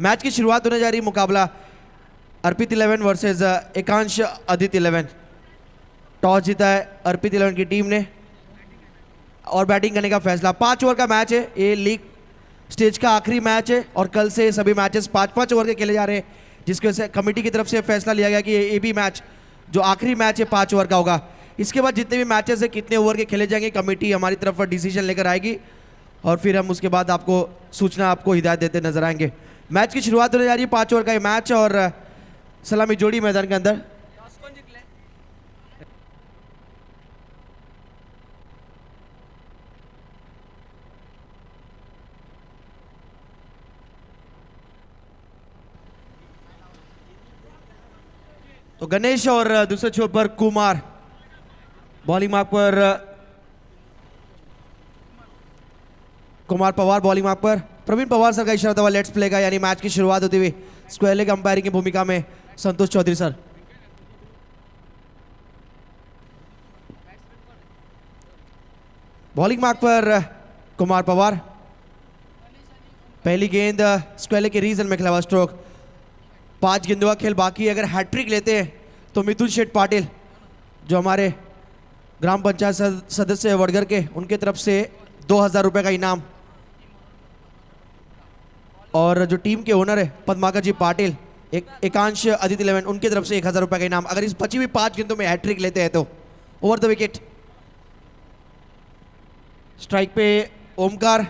Match की शुरुआत होने जा रही मुकाबला अर्पित 11 वर्सेस एकांश आदित्य 11। टॉस जीता है अर्पित 11 की टीम ने और बैटिंग करने का फैसला। 5 ओवर का मैच है, ये लीग स्टेज का आखिरी मैच है और कल से सभी मैचेस 5-5 ओवर के खेले जा रहे हैं, जिसकी वजह से कमेटी की तरफ से फैसला लिया गया कि ये भी मैच जो आखिरी मैच है 5 ओवर का होगा। इसके बाद जितने भी मैचेस है कितने ओवर के खेले जाएंगे कमेटी हमारी तरफ पर डिसीजन लेकर आएगी और फिर हम उसके बाद आपको सूचना आपको हिदायत देते नजर आएंगे। मैच की शुरुआत होने जा रही है 5 ओवर का ये मैच और सलामी जोड़ी मैदान के अंदर। तो गणेश और दूसरे छोर पर कुमार बॉलिंग मार्क पर, कुमार पवार बॉलिंग मार्क पर। प्रवीण पवार सर का इशारा था लेट्स प्ले का, यानी मैच की शुरुआत होती हुई स्क्वायर लेग अंपायरिंग की भूमिका में संतोष चौधरी सर। बॉलिंग मार्क पर कुमार पवार। पहली गेंद स्क्वायर लेग के रीजन में खिला हुआ स्ट्रोक। 5 गेंदों का खेल बाकी। अगर हैट्रिक लेते हैं तो मिथुन शेठ पाटिल जो हमारे ग्राम पंचायत सदस्य है वडगर के, उनके तरफ से 2000 रुपए का इनाम और जो टीम के ओनर है पद्माकर जी पाटिल एकांश आदित्य 11 उनकी तरफ से 1000 रुपए का इनाम। अगर इस बची हुई 5 गेंदों में हैट्रिक लेते हैं तो ओवर द विकेट। स्ट्राइक पे ओमकार,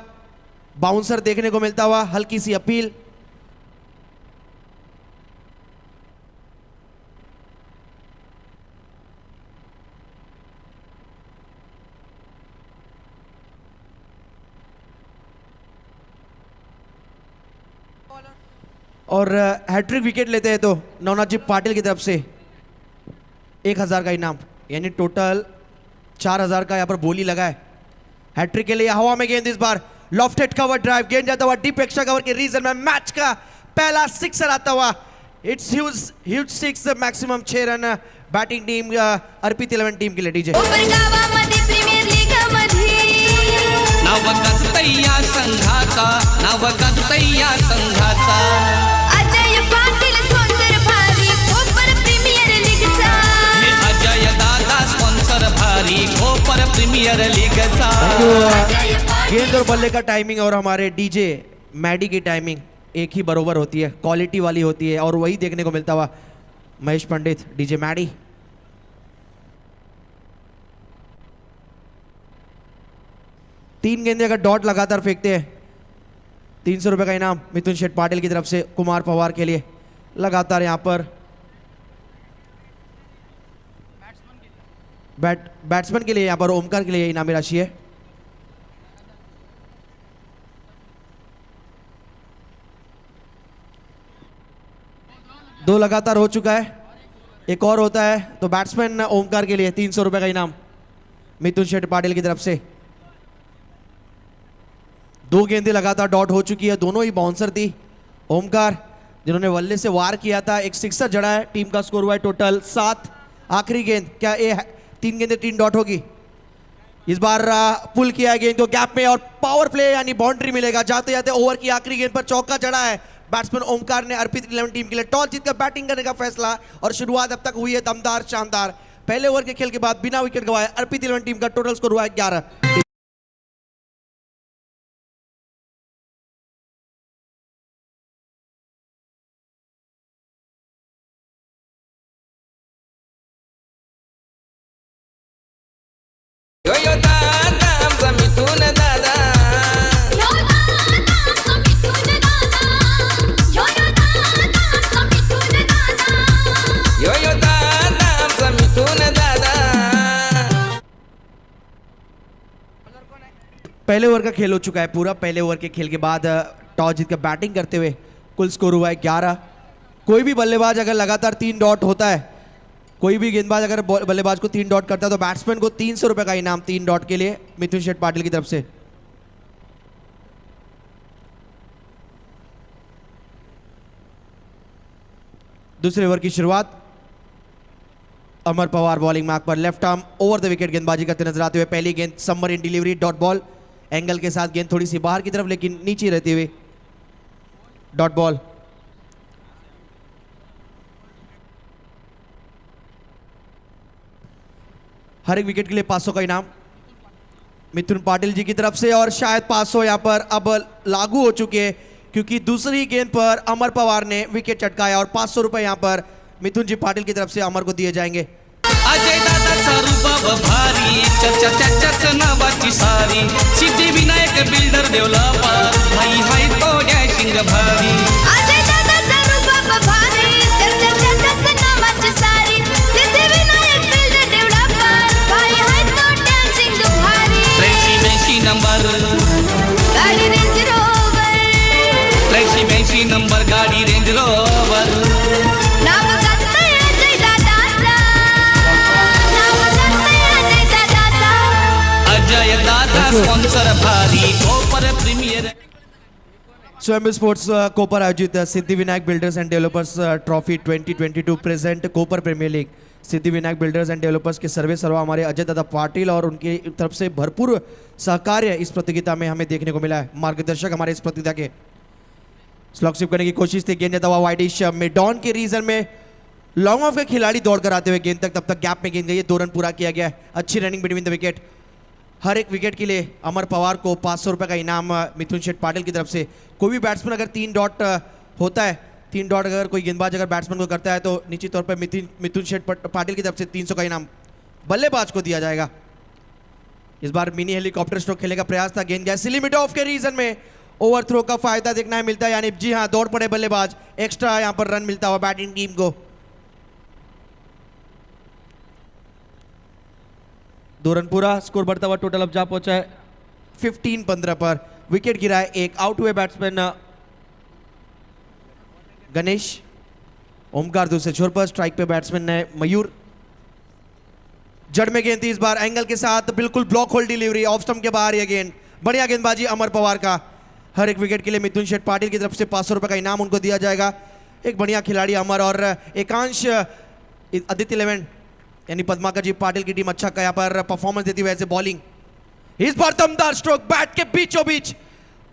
बाउंसर देखने को मिलता हुआ, हल्की सी अपील। और हैट्रिक विकेट लेते हैं तो नवनाथ जी पाटिल की तरफ से 1000 का इनाम, यानी टोटल 4000 का यहाँ पर बोली लगा है। हैट्रिक के लिए हवा में गेंद, इस बार लॉफ्टेड कवर ड्राइव, गेंद जाता हुआ डीप एक्स्ट्रा कवर के रीजन में मैच का पहला सिक्सर आता हुआ। It's huge 6 maximum 6 run batting team Arpit 11 team के लिए। डीजे संघाचा अजय पाटील स्पॉन्सर भारी कोपर प्रीमियर लीगचा, अजय दादा स्पॉन्सर भारी कोपर प्रीमियर लीगचा। गेंद और बल्ले का टाइमिंग और हमारे डीजे मैडी की टाइमिंग एक ही बरोबर होती है, क्वालिटी वाली होती है और वही देखने को मिलता हुआ महेश पंडित डीजे मैडी। तीन गेंदे अगर डॉट लगातार फेंकते हैं 300 रुपए का इनाम मिथुन शेठ पाटिल की तरफ से कुमार पवार के लिए। लगातार यहां पर बैट्समैन के लिए यहां पर ओमकार के लिए इनामी राशि है। दो लगातार हो चुका है, एक और होता है तो बैट्समैन ओमकार के लिए 300 रुपए का इनाम मिथुन शेठ पाटिल की तरफ से। 2 गेंदें लगातार डॉट हो चुकी है, दोनों ही बाउंसर थी। ओमकार जिन्होंने वल्ले से वार किया था, एक सिक्सर जड़ा है। टीम का स्कोर हुआ है टोटल 7। आखिरी गेंद क्या ये 3 गेंदें 3 डॉट होगी? इस बार पुल किया है गेंद को गैप में और पावर प्ले यानी बाउंड्री मिलेगा। जाते जाते ओवर की आखिरी गेंद पर चौका जड़ा है बैट्समैन ओमकार ने अर्पित 11 टीम के लिए। टॉस जीतकर बैटिंग करने का फैसला और शुरुआत अब तक हुई है दमदार शानदार। पहले ओवर के खेल के बाद बिना विकेट गवाए अर्पित 11 टीम का टोटल स्कोर हुआ है 11। पहले ओवर का खेल हो चुका है पूरा। पहले ओवर के खेल के बाद टॉस जीतकर बैटिंग करते हुए कुल स्कोर हुआ है 11। कोई भी बल्लेबाज अगर लगातार 3 डॉट होता है, कोई भी गेंदबाज अगर बल्लेबाज को 3 डॉट करता है तो बैट्समैन को 300 रुपए का इनाम 3 डॉट के लिए मिथुन शेठ पाटिल की तरफ से। दूसरे ओवर की शुरुआत अमर पवार बॉलिंग मार्क पर left arm over the wicket गेंदबाजी करते नजर आते हुए। पहली गेंद summer in delivery dot ball, angle के साथ गेंद थोड़ी सी बाहर की तरफ लेकिन नीचे रहती हुई डॉट बॉल। हर एक विकेट के लिए 500 का इनाम मिथुन पाटिल जी की तरफ से, और शायद 500 यहाँ पर अब लागू हो चुके हैं क्योंकि दूसरी गेंद पर अमर पवार ने विकेट चटकाया और 500 रुपए यहाँ पर मिथुन जी पाटिल की तरफ से अमर को दिए जाएंगे। अजय दादाचा रूप भारी, चर्चा नावाची सारी, सिद्धिविनायक बिल्डर डेव्हलपर, भाई हाय तो डॅशिंग भारी। अजय दादाचा रूप भारी, चर्चा नावाची सारी, सिद्धिविनायक बिल्डर डेव्हलपर, भाई हाय तो डॅशिंग भारी। 83 नंबर गाडी रेंज रोवर, 83 नंबर गाडी रेंज रोवर, नाव गाजतंय अजय दादाचा, नाव गाजतंय अजय दादाचा, अजय दादा स्पॉन्सर भारी, कोपर प्रीमियर। स्वयंभू स्पोर्ट्स कोपर आयोजित Siddhivinayak builders and developers trophy 2022 present Kopar premier league Siddhivinayak builders and developers के सर्वे सर्वा हमारे अजय दादा पाटिल और उनकी तरफ से भरपूर सहकार्य इस प्रतियोगिता में हमें देखने को मिला है। मार्गदर्शक हमारे इस प्रतियोगिता के स्लॉग स्वीप करने की कोशिश थी, गेंद जाता हुआ वाइडिश मिड ऑन के रीजन में लॉन्ग ऑफ के खिलाड़ी दौड़कर आते हुए गेंद तक, तब तक गैप में गेंद गई, 2 रन पूरा किया गया है। अच्छी रनिंग बिटवीन द विकेट। हर एक विकेट के लिए अमर पवार को 500 रुपए का इनाम मिथुन शेठ पाटिल की तरफ से। कोई भी बैट्समैन अगर 3 डॉट होता है, 3 डॉट अगर कोई गेंदबाज अगर बैट्समैन को करता है तो निश्चित तौर पर मिथुन शेठ पाटिल की तरफ से 300 का इनाम बल्लेबाज को दिया जाएगा। इस बार मिनी हेलीकॉप्टर स्ट्रोक खेलने का प्रयास था, गेंद गया सिली मिड ऑफ के रीजन में, ओवर थ्रो का फायदा देखना है मिलता है, यानी जी हाँ दौड़ पड़े बल्लेबाज, एक्स्ट्रा यहां पर रन मिलता हुआ बैटिंग टीम को। 2 रन पूरा, स्कोर बढ़ता हुआ, टोटल अब जा पहुंचा है 15-15 पर। विकेट गिरा है एक, आउट हुए बैट्समैन गणेश, ओमकार दूसरे छोर पर, स्ट्राइक पे बैट्समैन है मयूर। जड़ में गेंद थी इस बार, एंगल के साथ बिल्कुल block whole delivery, off stump के बाहर यह गेंद, बढ़िया गेंदबाजी अमर पवार का। हर एक विकेट के लिए मिथुन शेठ पाटिल की तरफ से 500 रुपए का इनाम उनको दिया जाएगा। एक बढ़िया खिलाड़ी अमर और एकांश आदित्य 11 यानी पद्माकर जी पाटिल की टीम अच्छा का यहाँ पर परफॉर्मेंस देती हुई ऐसे बॉलिंग। इस बार दमदार स्ट्रोक, बैट के बीचों बीच,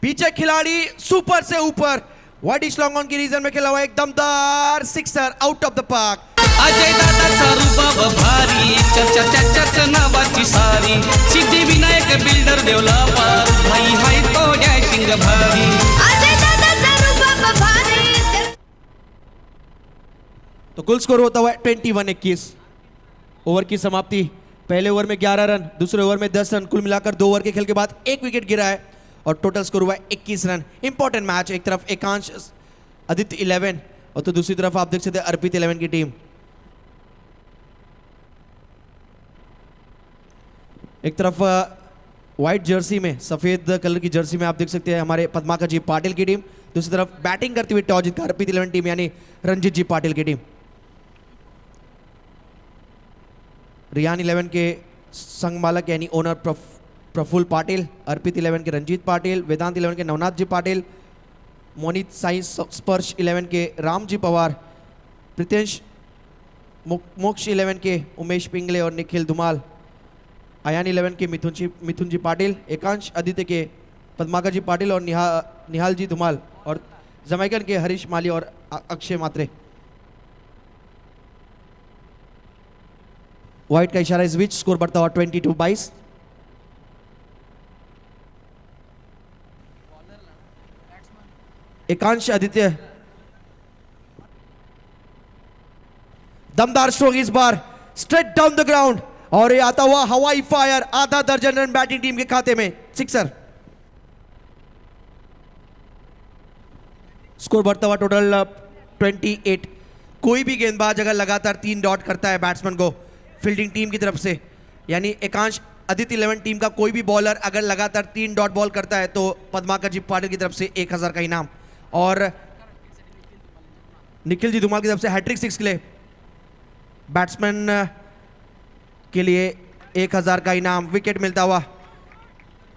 पीछे खिलाड़ी सुपर से ऊपर, वाइडिश लॉन्ग ऑन की रीजन में खेला हुआ एक दमदार sixer out of the park. Ajay दादाचा रूप भारी, चर्चा नावाची सारी, सिद्धिविनायक बिल्डर डेव्हलपर, भाई हाय तो डॅशिंग भारी। अजय दादाचा रूप भारी। तो कुल स्कोर होता हुआ 21-21। ओवर की समाप्ति, पहले ओवर में 11 रन, दूसरे ओवर में 10 रन, कुल मिलाकर 2 ओवर के खेल के बाद 1 विकेट गिरा है और टोटल स्कोर हुआ है 21 रन। इंपॉर्टेंट मैच, एक तरफ एकांश आदित्य 11 और तो दूसरी तरफ आप देख सकते हैं अर्पित 11 की टीम। एक तरफ व्हाइट जर्सी में, सफेद कलर की जर्सी में आप देख सकते हैं हमारे पद्माकर जी पाटिल की टीम, दूसरी तरफ बैटिंग करती हुई टॉस जीतकर अर्पित 11 टीम यानी रंजीत जी पाटिल की टीम। रियान 11 के संगमालक यानी ओनर प्रफुल्ल पाटिल, अर्पित 11 के रंजीत पाटिल, वेदांत 11 के नवनाथ जी पाटिल, मोनित साई स्पर्श 11 के राम जी पवार, प्रितेश मोक्ष 11 के उमेश पिंगले और निखिल धुमाल, अयान 11 के मिथुन जी पाटिल, एकांश आदित्य के पद्माकर जी पाटिल और निहाल जी धुमाल, और जमैकन के हरीश माली और अक्षय मात्रे। व्हाइट का इशारा इस बीच, स्कोर बढ़ता हुआ 22-22। एकांश आदित्य दमदार स्ट्रोक इस बार, स्ट्रेट डाउन द ग्राउंड और ये आता हुआ हवाई फायर, आधा दर्जन रन बैटिंग टीम के खाते में, सिक्सर। स्कोर बढ़ता हुआ टोटल 28। कोई भी गेंदबाज अगर लगातार 3 डॉट करता है बैट्समैन को फील्डिंग टीम की तरफ से, यानी एकांश आदित्य 11 टीम का कोई भी बॉलर अगर लगातार 3 डॉट बॉल करता है तो पद्माकर जी पाटिल की तरफ से 1000 का इनाम, और निखिल जी धुमाल की तरफ से हैट्रिक 6 के लिए बैट्समैन के लिए 1000 का इनाम। विकेट मिलता हुआ,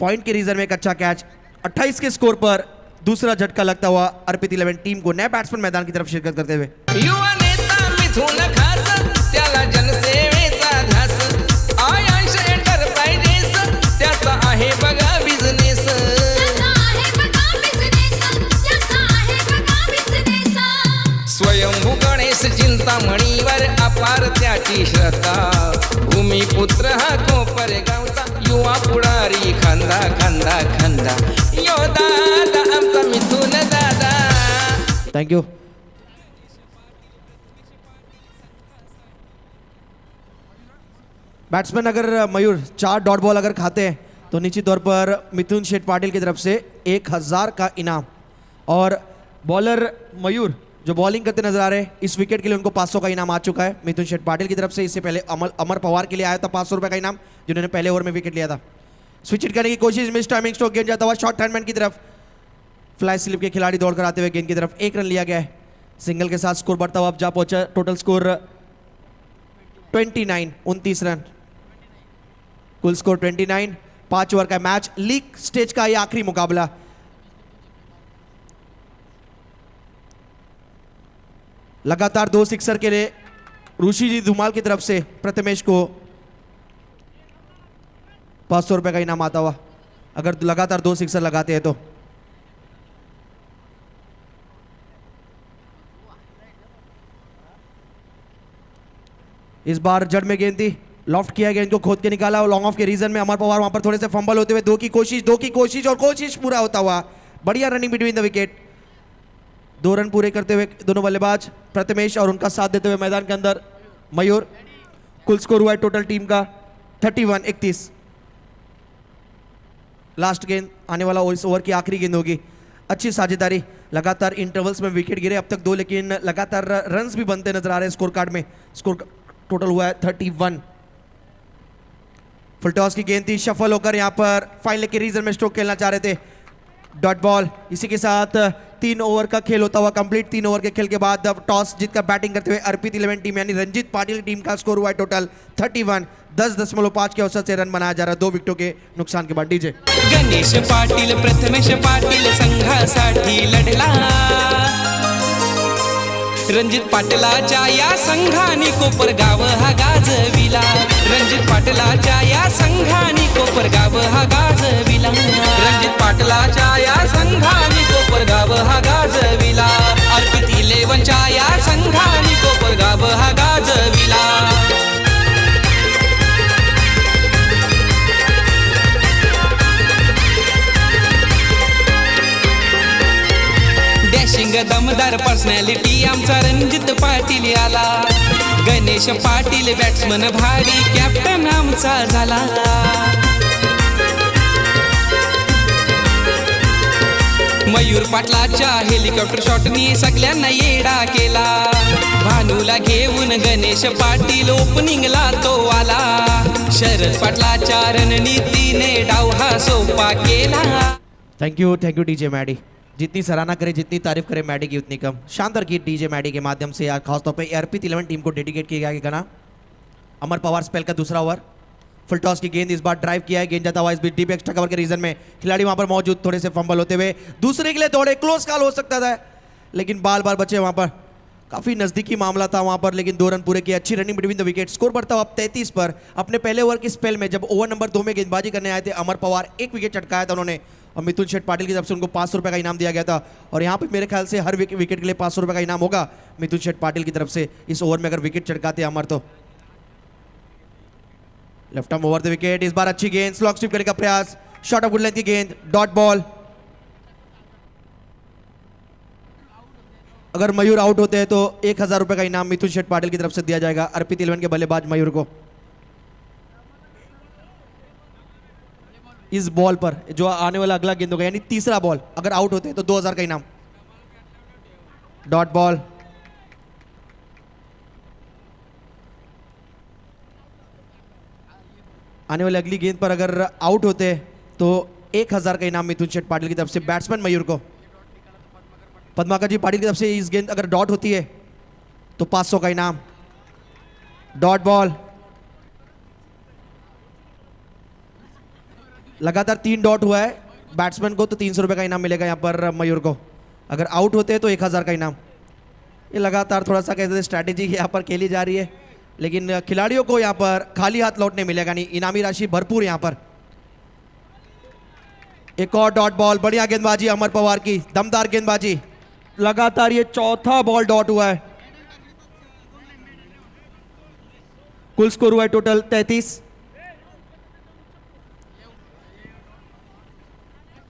पॉइंट के रीजन में एक अच्छा कैच। 28 के स्कोर पर दूसरा झटका लगता हुआ अर्पित 11 टीम को, नए बैट्समैन मैदान की तरफ शिरकत करते हुए। युवा नेता मिथुन खास, त्याला जनसेवेचा ध्यास, आयांश एंटरप्राइजेस त्याचा आहे बघा बिझनेस, स्वयंभू गणेश ऐस चिंतामणीवर अपार त्याची श्रद्धा भूमिपुत्र हा कोपर गावचा युवा पुढारी खांदा खांदा खांदा यो दादा आमचा मिथून दादा. Thank you. बैट्समैन अगर मयूर 4 डॉट बॉल अगर खाते हैं तो निश्चित तौर पर मिथुन शेठ पाटिल की तरफ से 1000 का इनाम. और बॉलर मयूर जो बॉलिंग करते नजर आ रहे हैं, इस विकेट के लिए उनको 500 का इनाम आ चुका है मिथुन शेठ पाटिल की तरफ से. इससे पहले अमर पवार के लिए आया था 500 रुपए का इनाम, जिन्होंने पहले ओवर में विकेट लिया था. स्विच हिट करने की कोशिश, मिस टाइमिंग स्ट्रोक गेंद जाता हुआ शॉर्ट हैंडमैन की तरफ. फ्लाई स्लिप के खिलाड़ी दौड़कर आते हुए गेंद की तरफ 1 रन लिया गया है. सिंगल के साथ स्कोर बढ़ता हुआ अब जा पहुंचा. Total score 29 run. कुल स्कोर 29. 5 ओवर का मैच, लीग स्टेज का ये आखिरी मुकाबला. लगातार 2 सिक्सर के लिए ऋषि जी धुमाल की तरफ से प्रथमेश को 500 रुपए का इनाम आता हुआ, अगर लगातार 2 सिक्सर लगाते हैं तो. इस बार जड़ में गेंद थी, लॉफ्ट किया गेंद को खोद के निकाला और लॉन्ग ऑफ के रीजन में अमर पवार वहां पर थोड़े से फंबल होते हुए 2 की कोशिश और कोशिश पूरा होता हुआ. बढ़िया running between the wicket. 2 run पूरे करते हुए दोनों बल्लेबाज प्रथमेश और उनका साथ देते हुए मैदान के अंदर मयूर. कुल स्कोर हुआ है टोटल टीम का 31-31. लास्ट गेंद आने वाला इस ओवर की आखिरी गेंद होगी. अच्छी साझेदारी, लगातार इंटरवल्स में विकेट गिरे अब तक 2, लेकिन लगातार रन्स भी बनते नजर आ रहे हैं स्कोर कार्ड में. स्कोर टोटल हुआ है 31. फुल टॉस की गेंद थी, शफल होकर यहां पर फाइनल के रीजन में स्ट्रोक खेलना चाह रहे थे. Dot ball. इसी के साथ 3 ओवर का खेल होता हुआ कंप्लीट. 3 ओवर के खेल के बाद अब टॉस जीतकर बैटिंग करते हुए अर्पित 11 टीम यानी रंजीत पाटिल टीम का स्कोर हुआ है टोटल 31. 10.5 के औसत से रन बनाया जा रहा है 2 विकेटों के नुकसान के बाद. डीजे गणेश पाटील प्रथमेश पाटील संघासाठी लढला. रणजित पाटलाच्या या संघाने कोपरगाव हा गाजविला. रणजित पाटलाच्या या संघाने कोपरगाव हा गाजविला. रणजित पाटलाच्या या संघाने कोपरगाव हा गाजविला. अर्पित 11च्या या संघाने कोपरगाव हा गाजविला. डॅशिंग दमदार पर्सनॅलिटी आमचा रणजित पाटील आला. गणेश पाटील बॅट्समन भारी कॅप्टन आमचा झाला. मयूर पाटलाच्या हेलिकॉप्टर शॉटनी सगळ्यांना येडा केला. भानूला घेऊन गणेश पाटील ओपनिंगला तो आला. शरद पाटलाच्या रणनीतीने डाव हा सोपा केला. Thank you DJ Maddy. जितनी सराहना करे, जितनी तारीफ करे मैडी की उतनी कम. शानदार गीत डीजे मैडी के माध्यम से आज खासतौर पे अर्पित 11 टीम को डेडिकेट किया गया गाना. अमर पवार स्पेल का दूसरा ओवर. फुल टॉस की गेंद इस बार ड्राइव किया है, गेंद जाता हुआ इस बीच डीप एक्स्ट्रा कवर के रीजन में खिलाड़ी वहां पर मौजूद थोड़े से फंबल होते हुए दूसरे के लिए थोड़े क्लोज कॉल हो सकता था, लेकिन बाल बचे वहां पर. काफी नजदीकी मामला था वहां पर, लेकिन 2 रन पूरे किए. अच्छी running between the wicket. Score बढ़ता हुआ अब 33 पर. अपने पहले ओवर की स्पेल में जब ओवर नंबर 2 में गेंदबाजी करने आए थे अमर पवार, 1 विकेट चटकाया था उन्होंने और मिथुन शेठ पाटिल की तरफ से उनको 500 रुपए का इनाम दिया गया था. और यहाँ पे मेरे ख्याल से हर विकेट के लिए 500 रुपए का इनाम होगा मिथुन शेठ पाटिल की तरफ से इस ओवर में अगर विकेट चटकाते अमर तो. Left arm over the wicket. इस बार अच्छी गेंद, स्लॉग स्वीप करने का प्रयास, शॉट ऑफ गुड लेंथ की गेंद, डॉट बॉल. अगर मयूर आउट होते हैं तो 1000 रुपए का इनाम मिथुन शेठ पाटिल की तरफ से दिया जाएगा अर्पित 11 के बल्लेबाज मयूर को. इस बॉल पर जो आने वाला अगला गेंद होगा यानी तीसरा बॉल, अगर आउट होते हैं तो 2000 का इनाम. Dot ball. आने वाली अगली गेंद पर अगर आउट होते हैं तो 1000 का इनाम मिथुन शेठ पाटिल की तरफ से बैट्समैन मयूर को. पद्माकर जी पाटिल की तरफ से इस गेंद अगर डॉट होती है तो 500 का इनाम. Dot ball. लगातार 3 डॉट हुआ है बैट्समैन को तो 300 रुपए का इनाम मिलेगा यहां पर मयूर को. अगर आउट होते हैं तो 1000 का इनाम. ये लगातार थोड़ा सा कैसे स्ट्रैटेजी यहां पर खेली जा रही है, लेकिन खिलाड़ियों को यहां पर खाली हाथ लौटने मिलेगा नहीं. इनामी राशि भरपूर यहां पर. एक और डॉट बॉल. बढ़िया गेंदबाजी अमर पवार की, दमदार गेंदबाजी. लगातार ये चौथा बॉल डॉट हुआ है. कुल स्कोर हुआ है टोटल 33।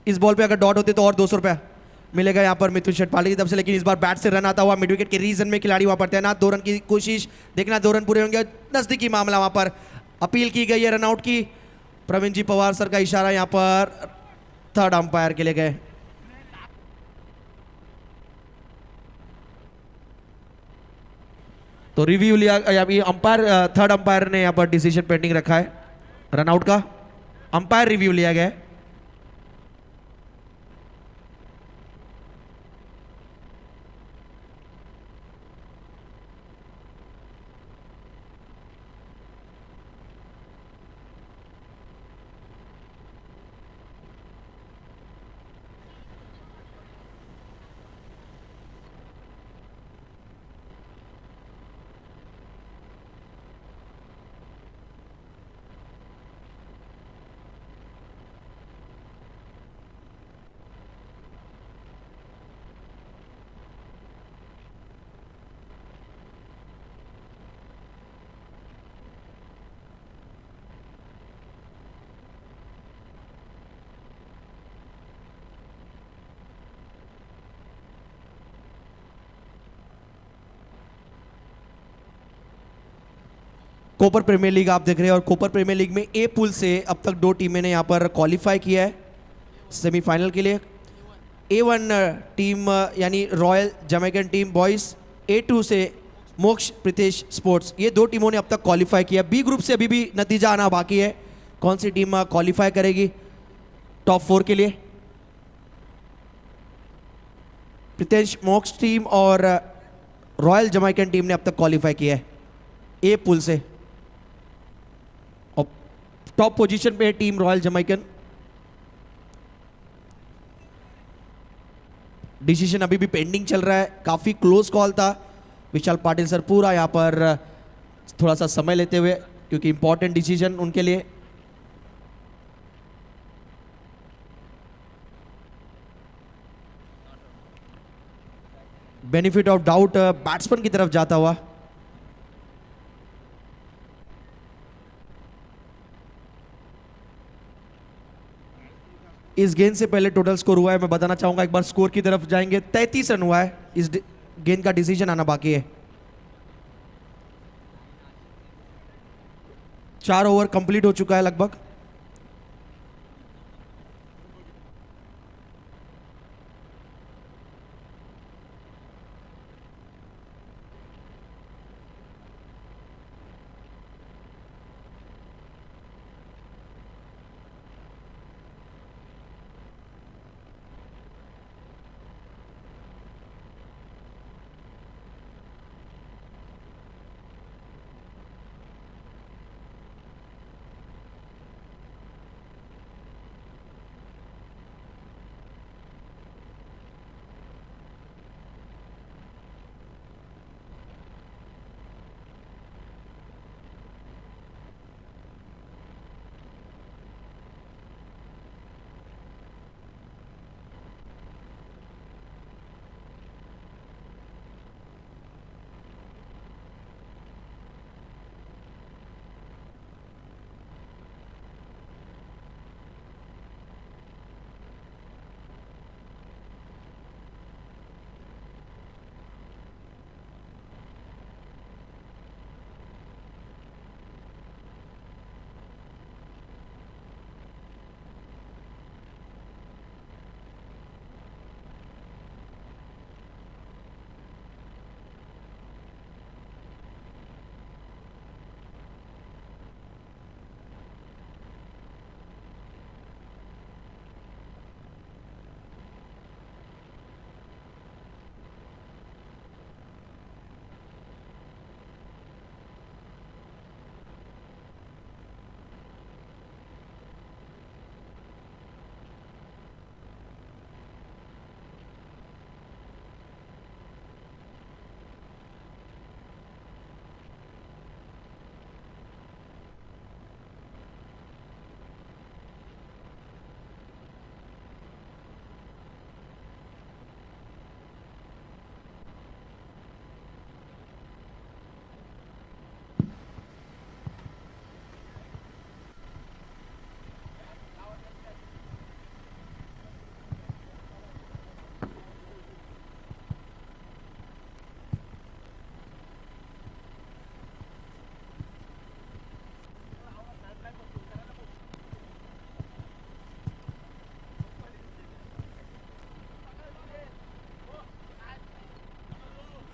इस बॉल पे अगर डॉट होते तो और 200 रुपया मिलेगा यहाँ पर मिथुन शेटपाली की तरफ से, लेकिन इस बार बैट से रन आता हुआ मिड विकेट के रीजन में खिलाड़ी वहां पर तैनात। 2 रन की कोशिश, देखना 2 रन पूरे होंगे। नजदीकी मामला, वहां पर अपील की गई है रनआउट की। प्रवीण जी पवार सर का इशारा यहाँ पर थर्ड अंपायर के लिए गए। तो रिव्यू लिया, अंपायर थर्ड अंपायर ने यहाँ पर डिसीजन पेंडिंग रखा है रनआउट का। अंपायर रिव्यू लिया गया है। कोपर प्रीमियर लीग आप देख रहे हैं, और कोपर प्रीमियर लीग में ए पूल से अब तक 2 टीमें ने यहाँ पर क्वालिफाई किया है सेमीफाइनल के लिए। A1 टीम यानी royal Jamaican team boys, A2 से मोक्ष प्रीतेश स्पोर्ट्स, ये 2 टीमों ने अब तक क्वालिफाई किया। बी ग्रुप से अभी भी नतीजा आना बाकी है, कौन सी टीम क्वालिफाई करेगी टॉप 4 के लिए। प्रीतेश मोक्ष टीम और रॉयल जमैकन टीम ने अब तक क्वालिफाई किया है ए पूल से। और टॉप पोजीशन पे है टीम रॉयल जमैकन। डिसीजन अभी भी पेंडिंग चल रहा है, काफी क्लोज कॉल था। विशाल पाटिल सर पूरा यहाँ पर थोड़ा सा समय लेते हुए, क्योंकि इंपॉर्टेंट डिसीजन उनके लिए। बेनिफिट ऑफ डाउट बैट्समैन की तरफ जाता हुआ। इस गेंद से पहले टोटल स्कोर हुआ है, मैं बताना चाहूंगा, एक बार स्कोर की तरफ जाएंगे। 33 रन हुआ है, इस गेंद का डिसीजन आना बाकी है। 4 ओवर कंप्लीट हो चुका है लगभग।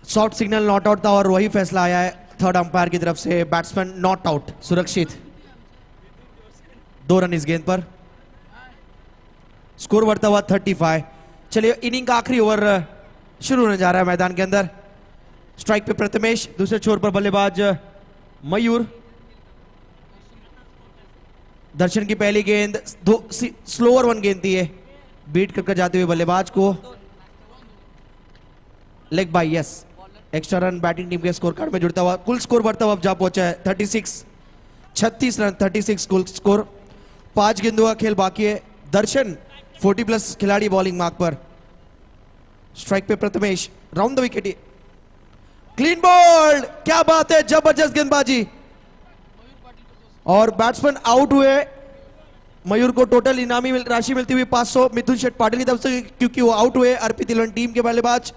शॉर्ट सिग्नल नॉट आउट था और वही फैसला आया है थर्ड अंपायर की तरफ से। बैट्समैन नॉट आउट, सुरक्षित। 2 रन इस गेंद पर, स्कोर बढ़ता हुआ 35। चलिए इनिंग का आखिरी ओवर शुरू होने जा रहा है मैदान के अंदर। स्ट्राइक पे प्रथमेश, दूसरे छोर पर बल्लेबाज मयूर। दर्शन की पहली गेंद स्लोअर 1 गेंद थी, बीट कर जाते हुए बल्लेबाज को leg bye, yes. Extra run batting team के स्कोर कार्ड में जुड़ता हुआ। कुल स्कोर बढ़ता हुआ अब जा पहुंचा है 36 रन, 36 कुल स्कोर। 5 गेंदों का खेल बाकी है। दर्शन 40+ खिलाड़ी बॉलिंग मार्क पर। स्ट्राइक पे Prathamesh, round the wicket, clean bowled, क्या बात है, जबरदस्त गेंदबाजी। और बैट्समैन आउट हुए। मयूर को टोटल इनामी राशि मिलती हुई 500 मिथुन शेठ पाटिल की तरफ से, क्योंकि वो आउट हुए अर्पित इलेवन टीम के बल्लेबाज।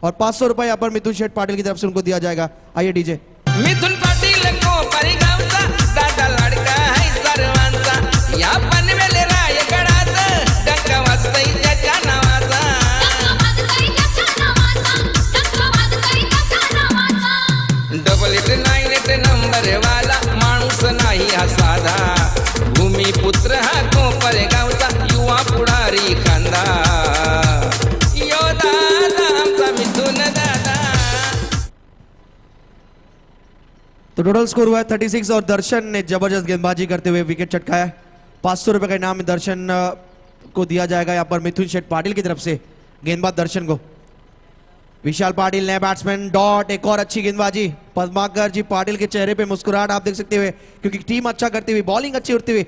और 500 रुपए यहाँ पर मिथुन शेठ पाटिल की तरफ से उनको दिया जाएगा। आइए डीजे। मिथुन पाटील कोपरी गावचा दादा लाडका है सर्वांचा, या पनवेल रायगडात डंका वाजतय त्याच्या नावाचा। डबल 8 नंबर वाला माणूस नाही हा साधा, भूमिपुत्र हा कोपर गावचा युवा पुढारी खांदा। यो दादा आमचा मिथुन दादा। तो टोटल स्कोर हुआ है 36 और दर्शन ने जबरदस्त गेंदबाजी करते हुए विकेट चटकाया। 500 रुपए का इनाम दर्शन को दिया जाएगा यहाँ पर मिथुन शेठ पाटिल की तरफ से। गेंदबाज दर्शन को। विशाल पाटिल ने बैट्समैन डॉट, एक और अच्छी गेंदबाजी। पद्माकर जी पाटिल के चेहरे पे मुस्कुराहट आप देख सकते हुए, क्योंकि टीम अच्छा करती हुई, बॉलिंग अच्छी उड़ती हुई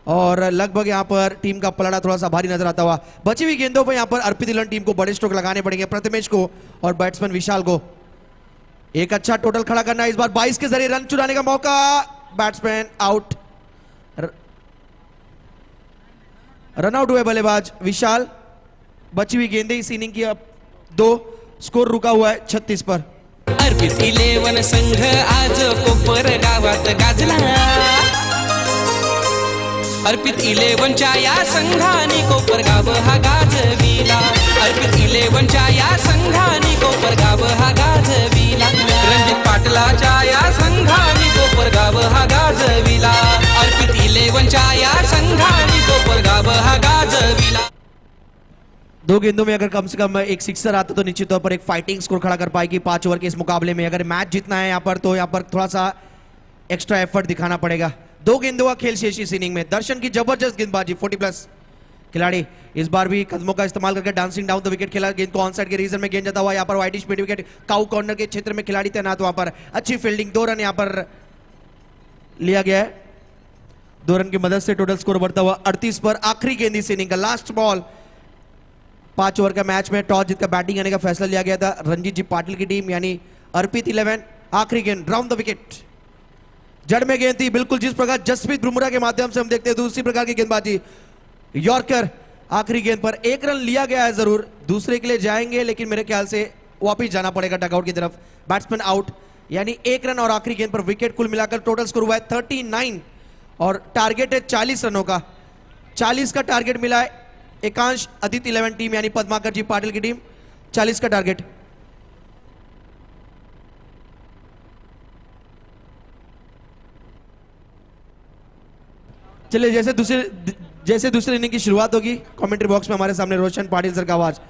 और लगभग यहाँ पर टीम का पलड़ा थोड़ा सा भारी नजर आता हुआ। बची हुई गेंदों पर यहाँ पर अर्पित इलेवन टीम को बड़े स्ट्रोक लगाने पड़ेंगे, प्रथमेश को और बैट्समैन विशाल को। एक अच्छा टोटल खड़ा करना है इस बार, 22 के जरिए रन चुराने का मौका। बैट्समैन आउट, रन आउट हुए बल्लेबाज विशाल। बची हुई गेंदें इस इनिंग की अब 2, स्कोर रुका हुआ है 36 पर। अर्पित इलेवन संघ आज कोपर गावात गाजला। अर्पित इलेवनच्या या संघाने कोपरगाव हा गाजविला। अर्पित इलेवनच्या या संघाने कोपरगाव हा गाजविला। रणजित पाटलाच्या या संघाने कोपरगाव हा गाजविला। अर्पित इलेवनच्या या संघाने कोपरगाव हा गाजविला। 2 गेंदों में अगर कम से कम एक सिक्सर आता तो निश्चित तौर पर एक फाइटिंग स्कोर खड़ा कर पाएगी 5 ओवर के इस मुकाबले में। अगर मैच जीतना है यहाँ पर तो यहाँ पर थोड़ा सा एक्स्ट्रा एफर्ट दिखाना पड़ेगा। 2 गेंदों का खेल शेष इस इनिंग में। दर्शन की जबरदस्त गेंदबाजी, 40+ खिलाड़ी इस बार भी कदमों का इस्तेमाल करके डांसिंग डाउन द विकेट खेला। गेंद को ऑन साइड के रीजन में गेंद जाता हुआ यहाँ पर widish mid wicket, cow corner के क्षेत्र में खिलाड़ी तैनात। वहां पर अच्छी फील्डिंग, 2 रन यहाँ पर लिया गया है। 2 रन की मदद से टोटल स्कोर बढ़ता हुआ 38 पर। आखिरी गेंद इस इनिंग का, लास्ट बॉल। 5 ओवर का मैच में टॉस जीतकर बैटिंग करने का फैसला लिया गया था रणजीत जी पाटिल की टीम यानी अर्पित इलेवन। आखिरी गेंद राउंड द विकेट, जड़ में गेंद थी, बिल्कुल जिस प्रकार जसप्रीत बुमराह के माध्यम से हम देखते हैं दूसरी प्रकार की गेंदबाजी, यॉर्कर। आखिरी गेंद पर 1 रन लिया गया है जरूर, दूसरे के लिए जाएंगे लेकिन मेरे ख्याल से वापिस जाना पड़ेगा डगआउट की तरफ। बैट्समैन आउट, यानी 1 रन और आखिरी गेंद पर विकेट। कुल मिलाकर टोटल स्कोर हुआ है 39 और टारगेट है 40 रनों का। 40 का टारगेट मिला है एकांश आदित्य इलेवन टीम यानी पद्माकर जी पाटिल की टीम, 40 का टारगेट। चलिए जैसे दूसरे इनिंग की शुरुआत होगी, कमेंट्री बॉक्स में हमारे सामने रोशन पाटिल सर का आवाज।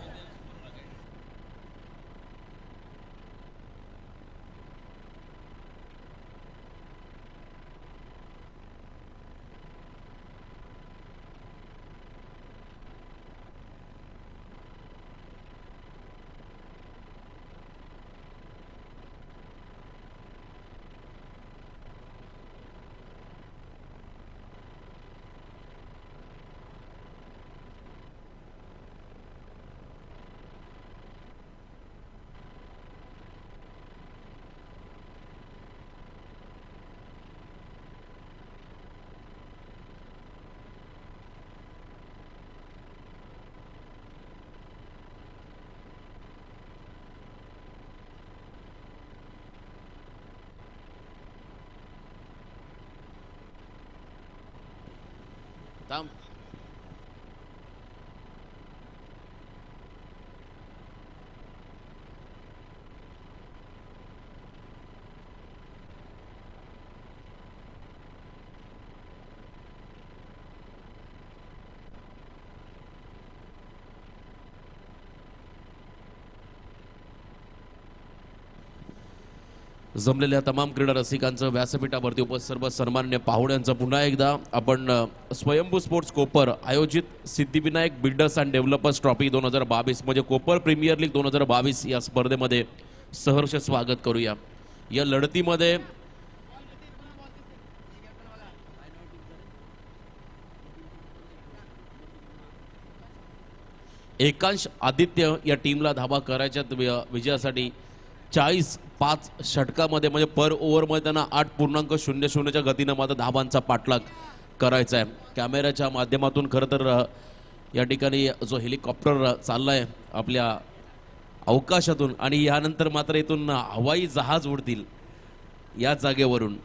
Tam. जमलेल्या तमाम क्रीडा रसिकांचं व्यासपीठावरती उपस्थित सर्व सन्माननीय पाहुण्यांचं पुन्हा एकदा आपण स्वयंभू स्पोर्ट्स कोपर आयोजित Siddhivinayak builders and developers trophy 2022 म्हणजे कोपर प्रीमियर लीग 2022 या स्पर्धेमध्ये सहर्ष स्वागत करूया। या लढतीमध्ये एकांश आदित्य या टीमला धावा करायच्या विजयासाठी 40-5 षटकामध्ये म्हणजे पर ओव्हरमध्ये त्यांना 8.00च्या गतीनं मात्र धावांचा पाठलाग करायचा आहे। कॅमेऱ्याच्या माध्यमातून खरं तर या ठिकाणी जो हेलिकॉप्टर चाललाय आपल्या अवकाशातून आणि यानंतर मात्र इथून हवाई जहाज उडतील या जागेवरून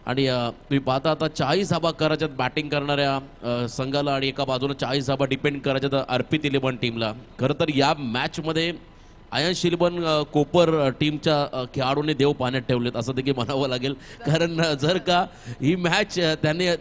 आणि तुम्ही पाहता आता 40 धावा करायच्यात बॅटिंग करणाऱ्या संघाला आणि एका बाजूने 40 धावा डिपेंड करायच्यात अर्पित 11 टीमला। खरं तर या मॅचमध्ये आयन्स 11 कोपर टीमच्या खेळाडूंनी देव पाण्यात ठेवलेत असं देखील म्हणावं लागेल, कारण जर का ही मॅच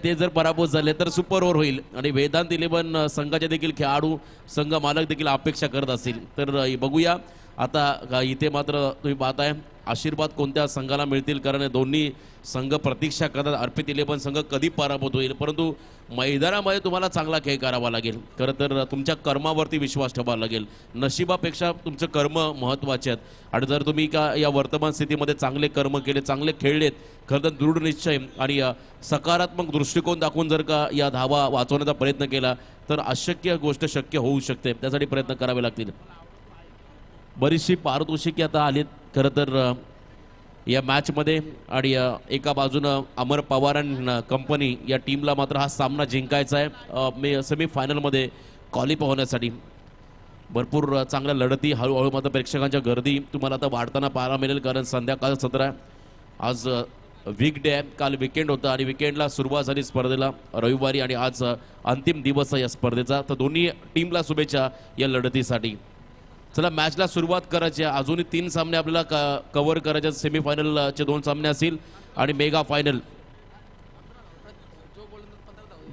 ते जर पराभूत झाले तर सुपर ओव्हर होईल आणि वेदांत 11 संघाचे देखील खेळाडू संघ मालक देखील अपेक्षा करत असतील। तर बघूया आता इथे मात्र तुम्ही पाहताय आशीर्वाद कोणत्या संघाला मिळतील, कारण दोन्ही संघ प्रतीक्षा करतात अर्पित 11 संघ कधी पराभूत होईल, परंतु मैदानामध्ये तुम्हाला चांगला खेळ करावा लागेल। खरं तर तुमच्या कर्मावरती विश्वास ठेवावा लागेल, नशिबापेक्षा तुमचं कर्म महत्त्वाचे आहेत आणि जर तुम्ही का या वर्तमान स्थितीमध्ये चांगले कर्म केले, चांगले खेळलेत, खरं तर दृढ निश्चय आणि सकारात्मक दृष्टिकोन दाखवून जर का या धावा वाचवण्याचा प्रयत्न केला तर अशक्य गोष्ट शक्य होऊ शकते, त्यासाठी प्रयत्न करावे लागतील। बरीचशी पारितोषिके आता आलीत खरं तर या मॅचमध्ये आणि एका बाजूनं अमर पवार अँड कंपनी या टीमला मात्र हा सामना जिंकायचा आहे सेमीफायनलमध्ये क्वालिफाय होण्यासाठी। भरपूर चांगल्या लढती हळूहळू मात्र प्रेक्षकांच्या गर्दी तुम्हाला आता वाढताना पाहायला मिळेल, कारण संध्याकाळ सत्र आहे, आज वीकडे आहे, काल विकेंड होता आणि विकेंडला सुरुवात झाली स्पर्धेला रविवारी आणि आज अंतिम दिवस आहे या स्पर्धेचा। तर दोन्ही टीमला शुभेच्छा या लढतीसाठी। चला मॅचला सुरुवात करायची आहे, अजूनही 3 सामने आपल्याला कव्हर करायचे, सेमीफायनलचे 2 सामने असतील आणि मेगा फायनल।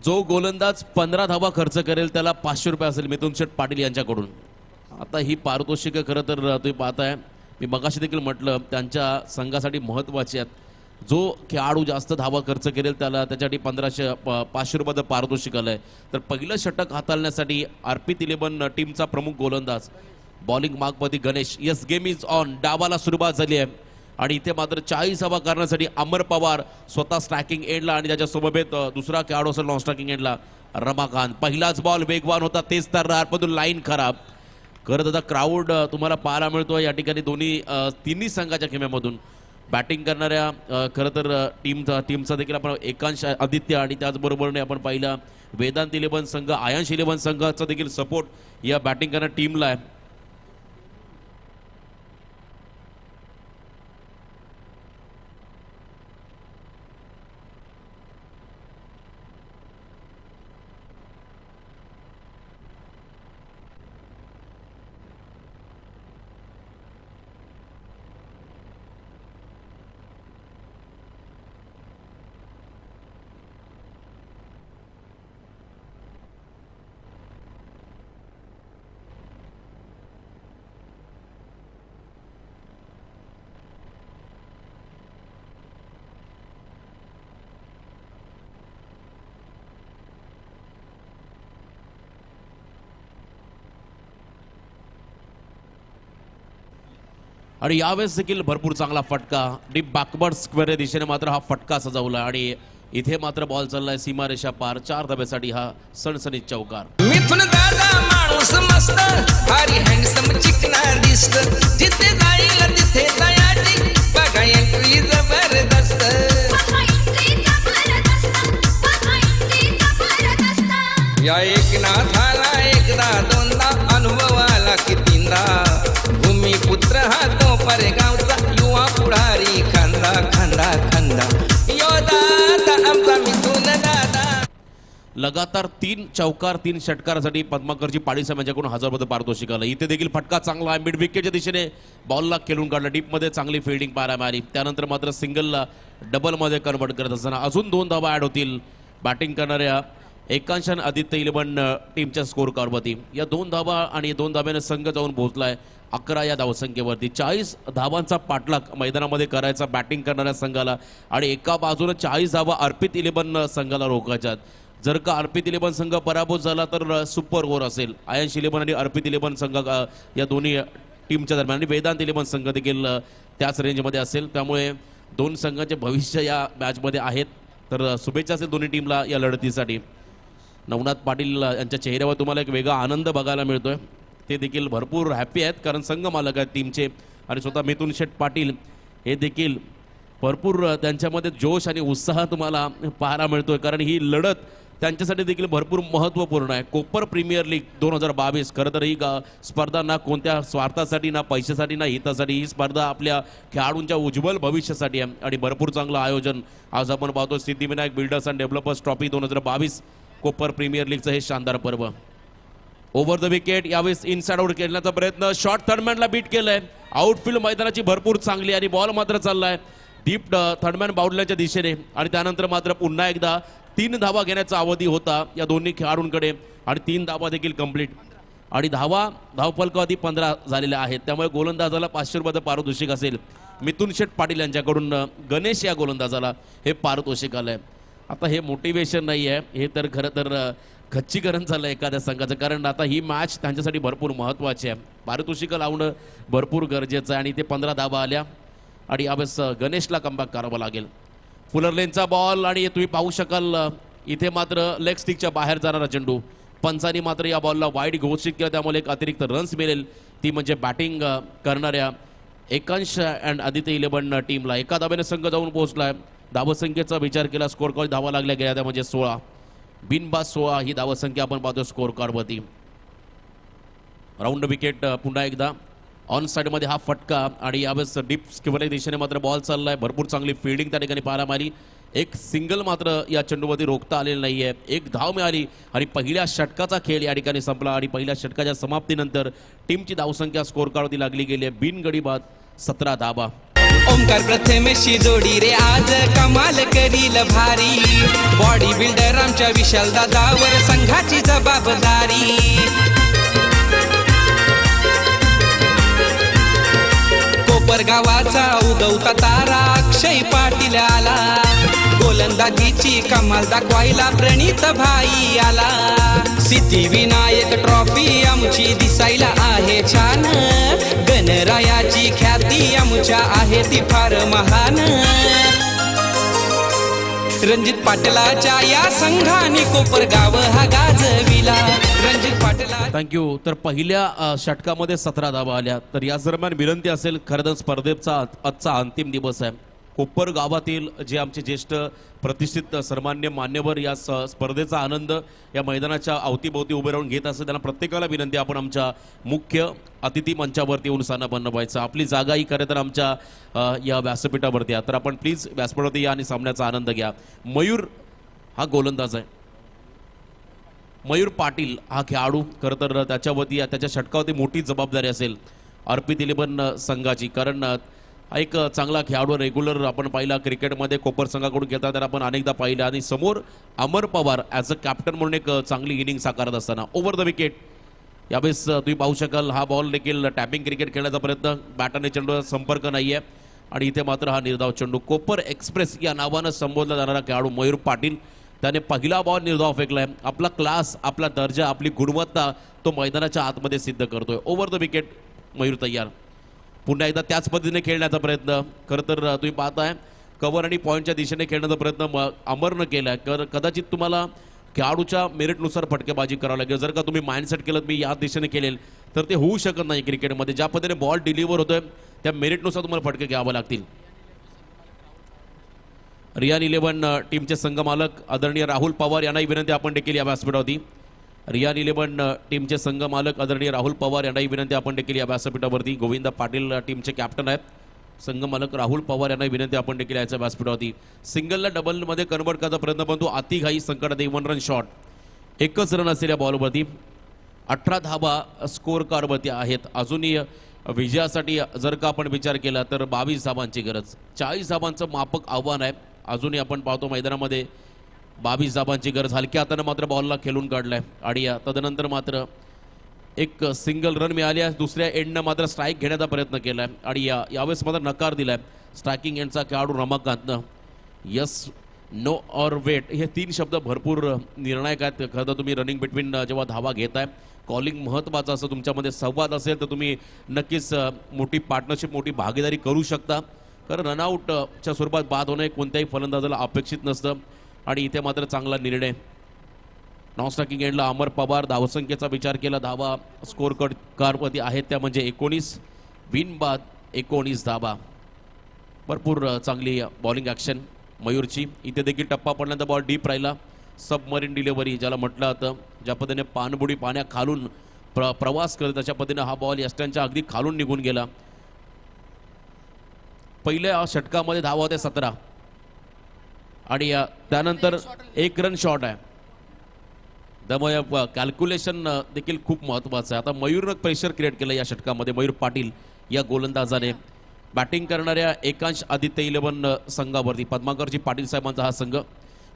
जो गोलंदाज 15 धावा खर्च करेल त्याला 500 रुपये असेल मिथुन शेठ पाटील यांच्याकडून। आता ही पारितोषिक खरं तर तुम्ही पाहताय, मी मगाशी देखील म्हटलं त्यांच्या संघासाठी महत्त्वाची आहेत। जो खेळाडू जास्त धावा खर्च करेल त्याला त्याच्यासाठी 500 रुपयाचं पारितोषिक आलंय। तर पहिलं षटक हाताळण्यासाठी अर्पित 11 टीमचा प्रमुख गोलंदाज बॉलिंग मार्कमध्ये Ganesh, yes game is on, डावाला सुरुवात झाली आहे आणि इथे मात्र 40 धावा करण्यासाठी अमर पवार स्वतः स्ट्रायकिंग एंडला आणि त्याच्या सोबत दुसरा खेळाडू असेल नॉन स्ट्रायकिंग एंडला रमाकांत। पहिलाच बॉल वेगवान होता, तेच तर रारमधून लाईन खराब करत आता क्राऊड तुम्हाला पाहायला मिळतो या ठिकाणी तिन्ही संघाच्या खेम्यामधून बॅटिंग करणाऱ्या खरं तर टीमचा देखील आपण एकांश आदित्य आणि त्याचबरोबरने आपण पाहिला वेदांत 11 संघ आयन्स 11 संघाचा देखील सपोर्ट या बॅटिंग करणाऱ्या टीमला आहे। आणि यावेळेस देखील भरपूर चांगला फटका डीप बॅकवर्ड स्क्वेअर या दिशेने मात्र हा फटका सजवला आणि इथे मात्र बॉल चाललाय सीमारेषा पार 4 धाब्यासाठी हा सणसणीत चौकार। मिथुन दादा माणूस मस्त भारी हँडसम चिकना दिसत, जिथे जाईल तिथे तयारी बघा एंट्री जबरदस्त। या एकनाथाला एकदा दोनदा अनुभव आला की तीनदा, भूमिपुत्र हा कोपर गावचा युवा पुढारी खांदा खांदा खांदा यो दादा आमचा मिथुन दादा। लगातार 3 चौकार 3 षटकारासाठी पद्माकरजी पाडी समाजाकडून 1000 रुपये पारितोषिक आलं। इथे देखील फटका चांगला आहे, मिड विकेटच्या दिशेने बॉलला खेळून काढला, डीपमध्ये चांगली फिल्डिंग पाहायला मिळाली, त्यानंतर मात्र सिंगलला डबलमध्ये कन्वर्ट करत असताना अजून 2 धावा ॲड होतील बॅटिंग करणाऱ्या एकांश आणि आदित्य इलेव्हन टीमच्या स्कोर कार्डवरती. या 2 धावा आणि 2 धाब्याने संघ जाऊन पोहोचलाय 11 या धावसंख्येवरती. 40 धावांचा पाठलाग मैदानामध्ये करायचा बॅटिंग करणाऱ्या संघाला आणि एका बाजूने 40 धावा अर्पित इलेव्हन संघाला रोखायच्यात. जर का अर्पित इलेव्हन संघ पराभूत झाला तर सुपर ओव्हर असेल. आयन्स इलेव्हन आणि अर्पित इलेव्हन संघ या दोन्ही टीमच्या दरम्यान आणि वेदांत इलेव्हन संघ देखील त्याच रेंजमध्ये असेल. त्यामुळे 2 संघांचे भविष्य या मॅचमध्ये आहेत. तर शुभेच्छा असेल दोन्ही टीमला या लढतीसाठी. नवनाथ पाटील यांच्या चेहऱ्यावर तुम्हाला एक वेगळा आनंद बघायला मिळतोय. ते देखील भरपूर हॅपी आहेत कारण संघ मालक आहेत टीमचे आणि स्वतः मिथुन शेठ पाटील हे देखील भरपूर त्यांच्यामध्ये जोश आणि उत्साह तुम्हाला पाहायला मिळतोय कारण ही लढत त्यांच्यासाठी देखील भरपूर महत्त्वपूर्ण आहे. कोपर प्रीमियर लीग 2022 खरं तर ही स्पर्धा ना कोणत्या स्वार्थासाठी ना पैशासाठी ना हितासाठी, ही स्पर्धा आपल्या खेळाडूंच्या उज्ज्वल भविष्यासाठी आहे आणि भरपूर चांगलं आयोजन आज आपण पाहतो. Siddhivinayak builders and developers trophy 2022 Kopar premier लीगचं हे शानदार पर्व. ओव्हर द विकेट यावेळेस इनसाइड आउट खेळण्याचा प्रयत्न, शॉर्ट थर्डमॅनला बीट केलंय. आउटफील्ड मैदानाची भरपूर चांगली आणि बॉल मात्र चाललाय डीप थर्डमॅन बाउंड्रीच्या दिशेने आणि त्यानंतर मात्र पुन्हा एकदा 3 धावा घेण्याचा अवधी होता या दोन्ही खेळाडूंकडे आणि 3 धावा देखील कंप्लीट आणि धावफलकावधी 15 झालेल्या आहेत. त्यामुळे गोलंदाजाला 500 रुपयाचं पारितोषिक असेल. मिथुन शेठ पाटील यांच्याकडून गणेश या गोलंदाजाला हे पारितोषिक आलंय. आता हे मोटिवेशन नाही आहे, हे तर खरं तर खच्चीकरण झालं एखाद्या संघाचं कारण आता ही मॅच त्यांच्यासाठी भरपूर महत्त्वाची आहे. पारितोषिकं लावणं भरपूर गरजेचं आहे आणि ते 15 धावा आल्या आणि यावेळेस गणेशला कमबॅक करावं लागेल. फुलर लेनचा बॉल आणि तुम्ही पाहू शकाल इथे मात्र लेग स्टिकच्या बाहेर जाणारा चेंडू. पंचांनी मात्र या बॉलला वाईड घोषित केलं त्यामुळे एक अतिरिक्त रन्स मिळेल. ती म्हणजे बॅटिंग करणाऱ्या एकांश अँड आदित्य इलेव्हन टीमला. एका धाब्याने संघ जाऊन पोहोचलाय. धावसंख्येचा विचार केला स्कोर कार्ड धावा लागल्या गेल्या त्या म्हणजे 16 बिनबाद 16 ही धावसंख्या आपण पाहतो स्कोर कार्डवरती. राऊंड विकेट पुन्हा एकदा ऑन साईडमध्ये हा फटका आणि यावेळेस डीप स्किवरच्या दिशेने मात्र बॉल चाललाय. भरपूर चांगली फिल्डिंग त्या ठिकाणी पाहायला मिळाली. एक सिंगल मात्र या चेंडूवरती रोखता आलेलं नाही आहे. एक धाव मिळाली आणि पहिल्या षटकाचा खेळ या ठिकाणी संपला आणि पहिल्या षटकाच्या समाप्तीनंतर टीमची धावसंख्या स्कोर कार्डवरती लागली गेली आहे बिनगडी बाद 17 धावा. ओंकार प्रथमेशी जोडी रे आज कमाल करील भारी. बॉडी बिल्डर आमच्या विशाल दादावर संघाची जबाबदारी. कोपर गावाचा उगवता तारा अक्षय पाटील आला. गोलंदाजीची कमाल दाखवायला प्रणित भाई आला. सिद्धिविनायक ट्रॉफी आमची दिसायला आहे छान. गणरायाची ख्याती आमच्या आहे ती फार महान. रणजित पाटलाच्या या संघाने कोपर गाव हा गाजविला. रणजित पाटला थँक्यू. तर पहिल्या षटकामध्ये 17 धावा आल्या. तर या दरम्यान विनंती असेल खरं तर स्पर्धेचा आजचा अंतिम दिवस आहे. कोपर गावातील जे आमचे ज्येष्ठ प्रतिष्ठित सर्वमान्य मान्यवर या स्पर्धेचा आनंद या मैदानाच्या अवतीभोवती उभे राहून घेत असतात त्यांना प्रत्येकाला विनंती आपण आमच्या मुख्य अतिथी मंचावरती येऊन स्थानपन्न व्हायचं. आपली जागा ही खरं तर आमच्या या व्यासपीठावरती आहे. तर आपण प्लीज व्यासपीठावरती या आणि सामन्याचा आनंद घ्या. मयूर हा गोलंदाज आहे. मयूर पाटील हा खेळाडू खरं तर त्याच्यावरती त्याच्या षटकावरती मोठी जबाबदारी असेल अर्पित इलेव्हन संघाची कारण एक चांगला खेळाडू रेग्युलर आपण पाहिला क्रिकेटमध्ये कोपर संघाकडून घेतात तर आपण अनेकदा पाहिलं आणि समोर अमर पवार ॲज अ कॅप्टन म्हणून एक चांगली इनिंग साकारत असताना. ओव्हर द विकेट यावेळेस तुम्ही पाहू शकाल हा बॉल देखील टॅपिंग क्रिकेट खेळण्याचा प्रयत्न. बॅटरने चेंडूचा संपर्क नाही आहे आणि इथे मात्र हा निर्धाव चेंडू. कोपर एक्सप्रेस या नावानं संबोधला जाणारा खेळाडू मयूर पाटील त्याने पहिला बॉल निर्धाव फेकलाय. आपला क्लास आपला दर्जा आपली गुणवत्ता तो मैदानाच्या आतमध्ये सिद्ध करतोय. ओव्हर द विकेट मयूर तयार. पुन्हा एकदा त्याच पद्धतीने खेळण्याचा प्रयत्न. खरं तर तुम्ही पाहताय कव्हर आणि पॉईंटच्या दिशेने खेळण्याचा प्रयत्न अमरनं केला आहे. कदाचित तुम्हाला खेळाडूच्या मेरिटनुसार फटकेबाजी करावं लागेल. जर का तुम्ही माइंडसेट केलं मी या दिशेने केलेल तर ते होऊ शकत नाही. क्रिकेटमध्ये ज्या पद्धतीने बॉल डिलिव्हर होतोय त्या मेरिटनुसार तुम्हाला फटके घ्यावे लागतील. रियान इलेव्हन टीमचे संघमालक आदरणीय राहुल पवार यांनाही विनंती आपण देखील या व्यासपीठावरती. रियान इलेव्हन टीमचे संघमालक आदरणीय राहुल पवार यांनाही विनंती आपण देखील या व्यासपीठावरती. गोविंद पाटील टीमचे कॅप्टन आहेत. संघमालक राहुल पवार यांनाही विनंती आपण देखील याच्या व्यासपीठावरती. सिंगलला डबलमध्ये कन्वर्ट करायचा प्रयत्न पण तो अतिघाई संकटात 1 रन शॉट. एकच रन असलेल्या बॉलवरती 18 धावा स्कोर कार्डवरती आहेत. अजूनही विजयासाठी जर का आपण विचार केला तर 22 धावांची गरज. 40 धावांचं मापक आव्हान आहे. अजूनही आपण पाहतो मैदानामध्ये 22 धाबांची गरज. हलक्या हातानं मात्र बॉलला खेळून काढलाय आणि तदनंतर मात्र एक सिंगल रन मिळाली आहे. दुसऱ्या एंडनं मात्र स्ट्राईक घेण्याचा प्रयत्न केलाय आणि यावेळेस मात्र नकार दिलाय स्ट्रायकिंग एंडचा खेळाडू रमाकांतनं. यस, नो और वेट हे 3 शब्द भरपूर निर्णायक आहेत. खरं तर तुम्ही रनिंग बिटवीन जेव्हा धावा घेताय, कॉलिंग महत्त्वाचं असं, तुमच्यामध्ये संवाद असेल तर तुम्ही नक्कीच मोठी पार्टनरशिप, मोठी भागीदारी करू शकता. कारण रनआउटच्या स्वरूपात बाद होणं कोणत्याही फलंदाजाला अपेक्षित नसतं आणि इथे मात्र चांगला निर्णय. नॉन स्ट्रायकिंग एंडला अमर पवार. धावसंख्येचा विचार केला, धावा स्कोर कार्डमध्ये आहेत त्या म्हणजे 19, बिनबाद 19 धाबा. भरपूर चांगली बॉलिंग ॲक्शन मयूरची. इथे देखील टप्पा पडल्यानंतर बॉल डीप राहिला. सबमरीन डिलिव्हरी ज्याला म्हटलं जातं, ज्या पद्धतीने पाणबुडी पाण्याखालून प्रवास करत तशा पद्धतीने हा बॉल यष्ट्यांच्या अगदी खालून निघून गेला. पहिल्या षटकामध्ये धावा होत्या 17 आणि त्यानंतर 1 रन शॉर्ट आहे. त्यामुळे कॅल्क्युलेशन देखील खूप महत्त्वाचं आहे. आता मयूरनं प्रेशर क्रिएट केलं या षटकामध्ये. मयूर पाटील या गोलंदाजाने बॅटिंग करणाऱ्या एकांश आदित्य 11 संघावरती पद्माकरजी पाटील साहेबांचा हा संघ.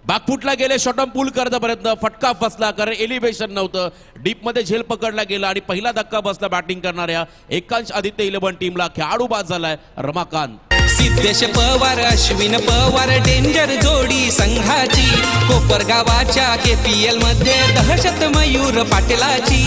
बॅकफुटला गेले, शॉटम पूल करायचा प्रयत्न, फटका फसला कारण एलिव्हेशन नव्हतं, डीपमध्ये झेल पकडला गेला आणि पहिला धक्का बसला बॅटिंग करणाऱ्या एकांश आदित्य 11 टीमला. खेळाडू बाद झालाय रमाकांत. सिद्धेश पवार अश्विन पवार डेंजर जोडी संघाची. कोपरगावाच्या KPL मध्ये दहशत मयूर पाटलाची.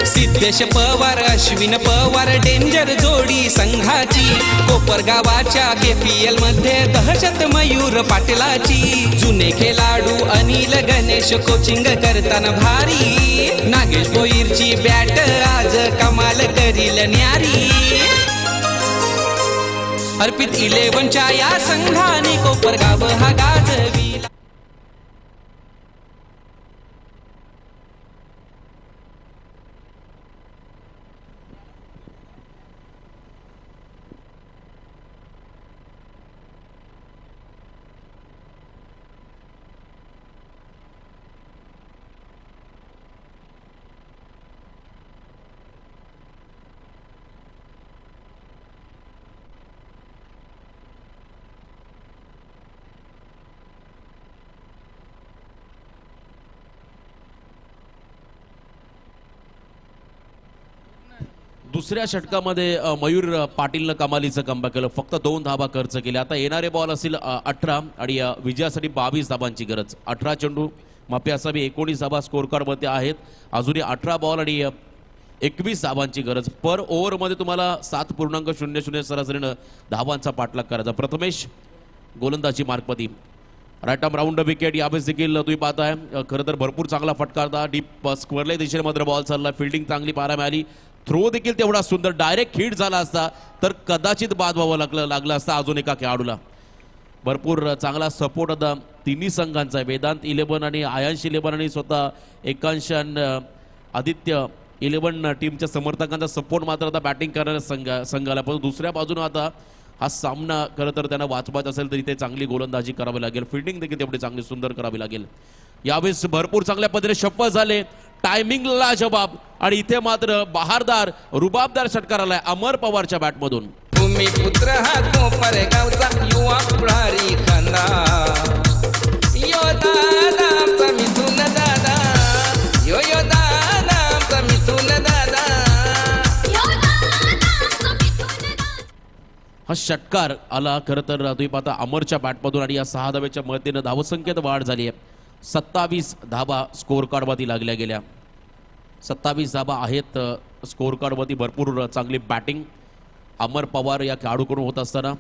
सिद्धेश पवार अश्विन पवार डेंजर जोडी संघाची. कोपरगावाच्या KPL मध्ये दहशत मयूर पाटलाची. जुने खेळाडू अनिल गणेश कोचिंग करताना भारी. नागेश भोईरची बॅट आज कमाल करील न्यारी. अर्पित 11च्या या संघाने कोपरगाव हा गाजविला. दुसऱ्या षटकामध्ये मयूर पाटीलनं कमालीचं कमबॅक केलं. फक्त 2 धाबा खर्च केले. आता येणारे बॉल असतील 18 आणि विजयासाठी 22 धाबांची गरज. 18 चेंडू माफी असावी, 19 धाबा स्कोर कार्डमध्ये आहेत. अजूनही 18 बॉल आणि 21 धाबांची गरज. पर ओव्हरमध्ये तुम्हाला 7.00 सरासरीनं धाबांचा पाठलाग करायचा. प्रथमेश गोलंदाजी मार्कमध्ये. Right arm round wicket. यावेळेस देखील तुम्ही पाहताय खरं तर भरपूर चांगला फटका होता. डीप स्क्वेअरला दिशेने मात्र बॉल चालला. फिल्डिंग चांगली पाहायला मिळाली. थ्रो देखील तेवढा सुंदर. डायरेक्ट हिट झाला असता तर कदाचित बाद व्हावं लागला असता अजून एका खेळाडूला. भरपूर चांगला सपोर्ट होता तिन्ही संघांचा. वेदांत 11 आणि आयांश 11 आणि स्वतः एकांश आदित्य 11 टीमच्या समर्थकांचा सपोर्ट मात्र आता बॅटिंग करणाऱ्या संघाला. पण दुसऱ्या बाजूने आता हा सामना खरं तर त्यांना वाचवायचा असेल तर इथे चांगली गोलंदाजी करावी लागेल. फिल्डिंग देखील तेवढी चांगली सुंदर करावी लागेल. यावेळेस भरपूर चांगल्या पद्धतीने शफल झाले. टायमिंगला जबाब आणि इथे मात्र बहारदार रुबाबदार षटकार आलाय अमर पवारच्या बॅटमधून. भूमिपुत्र हा कोपरगावचा युवा पुढारी खांदा. यो दादा आमचा मिथून दादा, यो यो दादा आमचा मिथून दादा. हा षटकार आला खरं तर तुम्ही पाहता अमरच्या बॅटमधून आणि या 6 धावेच्या मदतीनं धावसंख्येत वाढ झाली आहे. 27 धाबा स्कोर कार्डवरती लागल्या गेल्या. 27 धाबा आहेत स्कोर कार्डवरती. भरपूर चांगली बॅटिंग अमर पवार या खेळाडूकडून होत असताना.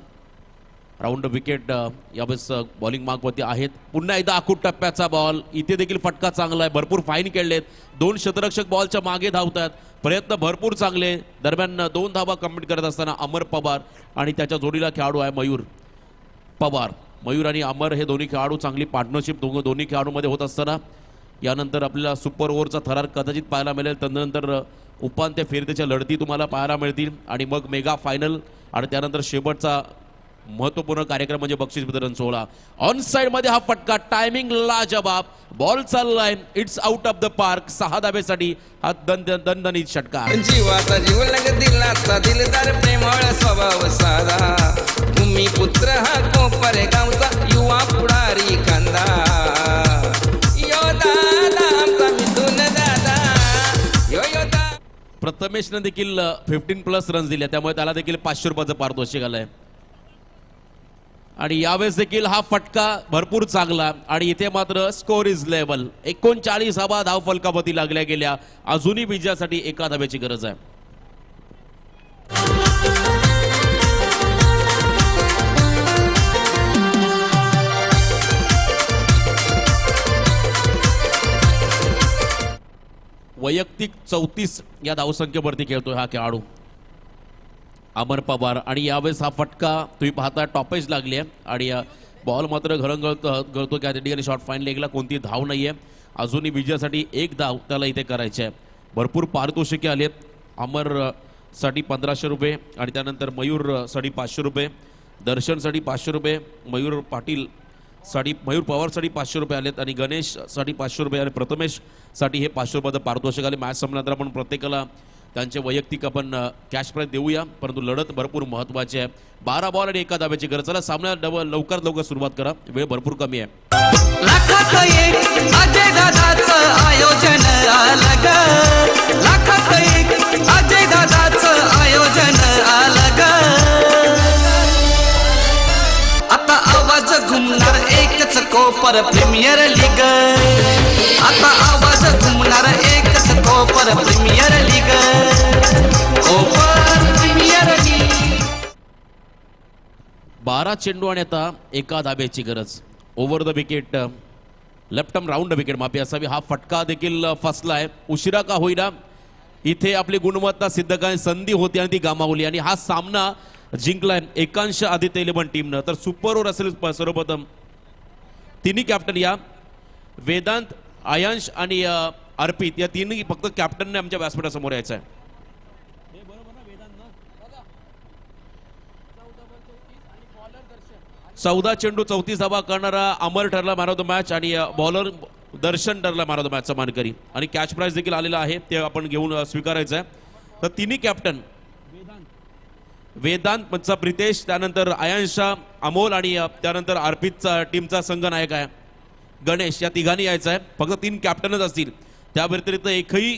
राऊंड विकेट यावेळेस बॉलिंग मार्कवरती आहेत. पुन्हा एकदा आखूट टप्प्याचा बॉल. इथे देखील फटका चांगला आहे. भरपूर फाईन खेळलेत. 2 शतरक्षक बॉलच्या मागे धावतात. प्रयत्न भरपूर चांगले. दरम्यान 2 धाबा कंप्लीट करत असताना अमर पवार आणि त्याच्या जोडीला खेळाडू आहे मयूर पवार. मयूर आणि अमर हे दोन्ही खेळाडू चांगली पार्टनरशिप दोन्ही खेळाडूमध्ये होत असताना यानंतर आपल्याला सुपर ओव्हरचा थरार कदाचित पाहायला मिळेल. त्यानंतर उपांत्य फेरीच्या लढती तुम्हाला पाहायला मिळतील आणि मग मेगा फायनल आणि त्यानंतर शेवटचा महत्वपूर्ण कार्यक्रम म्हणजे बक्षीस वितरण सोहळा. ऑन साइड मध्ये हा फटका, टायमिंग लाजबाब, बॉल चाललाय, it's out of the park. 6 धाब्यासाठी हा दणदणीत षटकार. जीवाचा जीव लग दिलाचा दिलदार प्रेमळ स्वभाव साधा भूमिपुत्र हा कोपर गावचा युवा पुढारी खांदा. यो दादा आमचा मिथून दादा, यो यो दा. प्रथमेशनं देखील 15+ रन्स दिल्या, त्यामुळे त्याला देखील 500 रुपयाचं पारितोषिक आलंय. आणि यावेळेस देखील हा फटका भरपूर चांगला आणि इथे मात्र स्कोर इज लेवल. 39 धाव फलकावरती लागल्या गेल्या. अजूनही विजयासाठी एका धाब्याची गरज आहे. वैयक्तिक 34 या धावसंख्येवरती खेळतोय हा खेळाडू अमर पवार. आणि यावेळेस हा फटका तुम्ही पाहता टॉपेज लागली आहे आणि बॉल मात्र गळतो त्या ठिकाणी. शॉर्ट फाईन लेगला कोणती धाव नाही आहे. अजूनही विजयासाठी एक धाव त्याला इथे करायची आहे. भरपूर पारितोषिके आली आहेत. अमर साठी 1500 रुपये आणि त्यानंतर मयूर साठी 500 रुपये, दर्शनसाठी 500 रुपये, मयूर पवारसाठी 500 रुपये आलेत आणि गणेशसाठी 500 रुपये आणि प्रथमेशसाठी हे 500 रुपयाचं पारितोषिक आले. मॅच संपल्यानंतर आपण प्रत्येकाला त्यांचे वैयक्तिक आपण कॅश प्राईज देऊया, परंतु लढत भरपूर महत्वाची आहे. 12 बॉल आणि एका धाब्याची गरज. चला सामना लवकरात लवकर सुरुवात करा, वेळ भरपूर कमी आहे. लाखात एक अजय दादाचं आयोजन आलं ग, लाखात एक अजय दादाचं आयोजन आलं ग. आता आवाज घुमणार एकच कोपर प्रीमियर लीग, आता आवाज घुमणार एकच कोपर प्रीमियर लीग, कोपर प्रीमियर लीग. 12 चेंडू आणि आता एका धाब्याची गरज. Over the wicket, left arm round wicket माफी असावी. हा फटका देखील फसला आहे. उशिरा का होईना इथे आपली गुणवत्ता सिद्ध करण्याची संधी होती आणि ती गमावली आणि हा सामना जिंकलाय एकांश आदित्य 11 टीमनं. तर सुपर ओव्हर असेल सर्वप्रथम तिन्ही कॅप्टन या वेदांत, आयांश आणि अर्पित या तिन्ही फक्त कॅप्टनने आमच्या व्यासपीठासमोर यायचं आहे. 14 चेंडू 34 धावा करणारा अमर ठरला मॅन ऑफ द मॅच आणि बॉलर दर्शन ठरला मॅन ऑफ द मॅचचा मानकरी. आणि कॅच प्राइज देखील आलेला आहे, ते आपण घेऊन स्वीकारायचं आहे. तर तिन्ही कॅप्टन वेदांत पंचा प्रितेश, त्यानंतर आयांशा, अमोल आणि त्यानंतर अर्पितचा टीमचा संघनायक आहे गणेश, या तिघांनी यायचं आहे. फक्त 3 कॅप्टनच असतील. त्या व्यतिरिक्त एकही